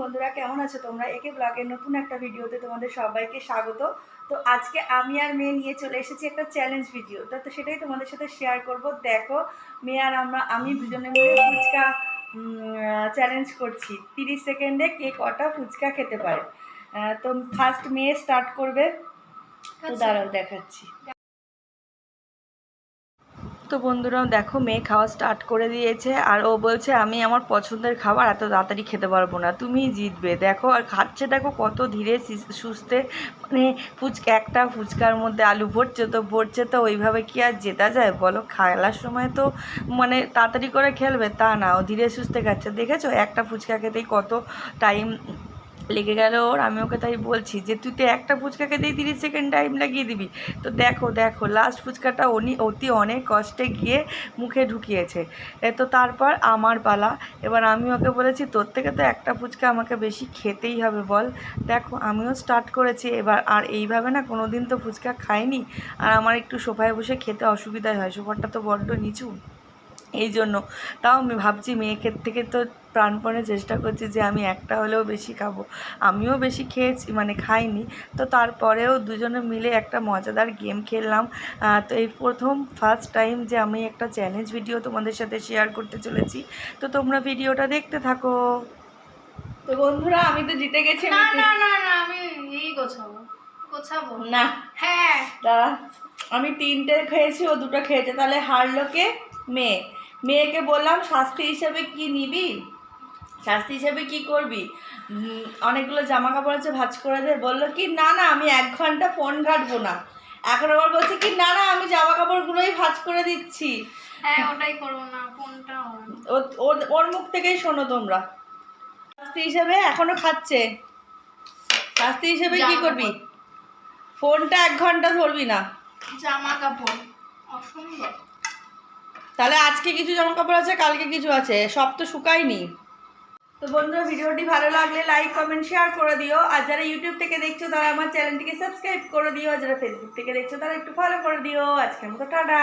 বন্ধুরা, কেমন আছো তোমরা? একে ব্লগের নতুন একটা ভিডিওতে তোমাদের সবাইকে স্বাগত। তো আজকে আমি আর মেয়ে নিয়ে চলে এসেছি একটা চ্যালেঞ্জ ভিডিও। তো সেটাই তোমাদের সাথে শেয়ার করব। দেখো, মেয়ে আর আমি দুজনে মিলে ফুচকা চ্যালেঞ্জ করছি। 30 সেকেন্ডে কে কটা ফুচকা খেতে পারে। তো ফার্স্ট মেয়ে স্টার্ট করবে। তো দাঁড়াও দেখাচ্ছি। তো বন্ধুরা দেখো, মেয়ে খাওয়া স্টার্ট করে দিয়েছে আর ও বলছে আমি আমার পছন্দের খাবার এত তাড়াতাড়ি খেতে পারবো না, তুমিই জিতবে। দেখো আর খাচ্ছে, দেখো কত ধীরে সুস্থে, মানে একটা ফুচকার মধ্যে আলু ভরছে তো ওইভাবে কি আর জেতা যায় বলো? খেলার সময় তো মানে তাড়াতাড়ি করে খেলবে তা না, ও ধীরে সুস্থে খাচ্ছে। দেখেছো একটা ফুচকা খেতেই কত টাইম লেগে গেল ওর। আমি ওকে তাই বলছি যে তুই তো একটা ফুচকা খেতেই 30 সেকেন্ড টাইম লাগিয়ে দিবি। তো দেখো লাস্ট ফুচকাটা অনেক কষ্টে গিয়ে মুখে ঢুকিয়েছে। তো তারপর আমার পালা। এবার আমি ওকে বলেছি তোর থেকে তো একটা ফুচকা আমাকে বেশি খেতেই হবে বল। দেখো আমিও স্টার্ট করেছি এবার। আর এইভাবে না কোনো দিন তো ফুচকা খাইনি। আর আমার একটু সোফায় বসে খেতে অসুবিধা হয়, সোফাটা তো বড্ড নিচু, এই জন্য। তাও আমি ভাবছি মেয়েকে থেকে তো প্রাণপণে চেষ্টা করছি যে আমি একটা হলেও বেশি খাবো। আমিও বেশি খেয়েছি, মানে খাইনি। তো তারপরেও দুজনে মিলে একটা মজাদার গেম খেললাম। তো এই ফার্স্ট টাইম যে আমি একটা চ্যালেঞ্জ ভিডিও তোমাদের সাথে শেয়ার করতে চলেছি। তো তোমরা ভিডিওটা দেখতে থাকো। তো বন্ধুরা, আমি তো জিতে গেছি। না না না না, আমি এই গোছাবো না। হ্যাঁ দাঁড়া, আমি 3টে খেয়েছি, ও 2টো খেয়েছে, তাহলে হারলো কে? মেয়েকে বললাম শাস্তি হিসেবে কি নিবি, শাস্তি হিসেবে কি করবি? অনেকগুলো জামা কাপড় আছে, ভাঁজ করে দে। বললো কি না না আমি 1 ঘন্টা ফোন ঘাটবো না। এখন আবার বলছে কি না না আমি জামা কাপড়গুলোই ভাঁজ করে দিচ্ছি। হ্যাঁ ওটাই করবো না, ফোনটা ওর মুখ থেকেই শোনো তোমরা। শাস্তি হিসেবে এখনো খাচ্ছে, শাস্তি হিসেবে কি করবি? ফোনটা 1 ঘন্টা ধরবি না। জামা কাপড় অসুন্দর। তাহলে আজকে কিছু জামা কাপড় আছে, কালকে কিছু আছে, সব তো শুকায়নি। তো বন্ধুরা, ভিডিওটি ভালো লাগলে লাইক কমেন্ট শেয়ার করে দিও। আর যারা ইউটিউব থেকে দেখছো তারা আমার চ্যানেলটিকে সাবস্ক্রাইব করে দিও। আর যারা ফেসবুক থেকে দেখছো তারা একটু ফলো করে দিও। আজকের মতো টাটা।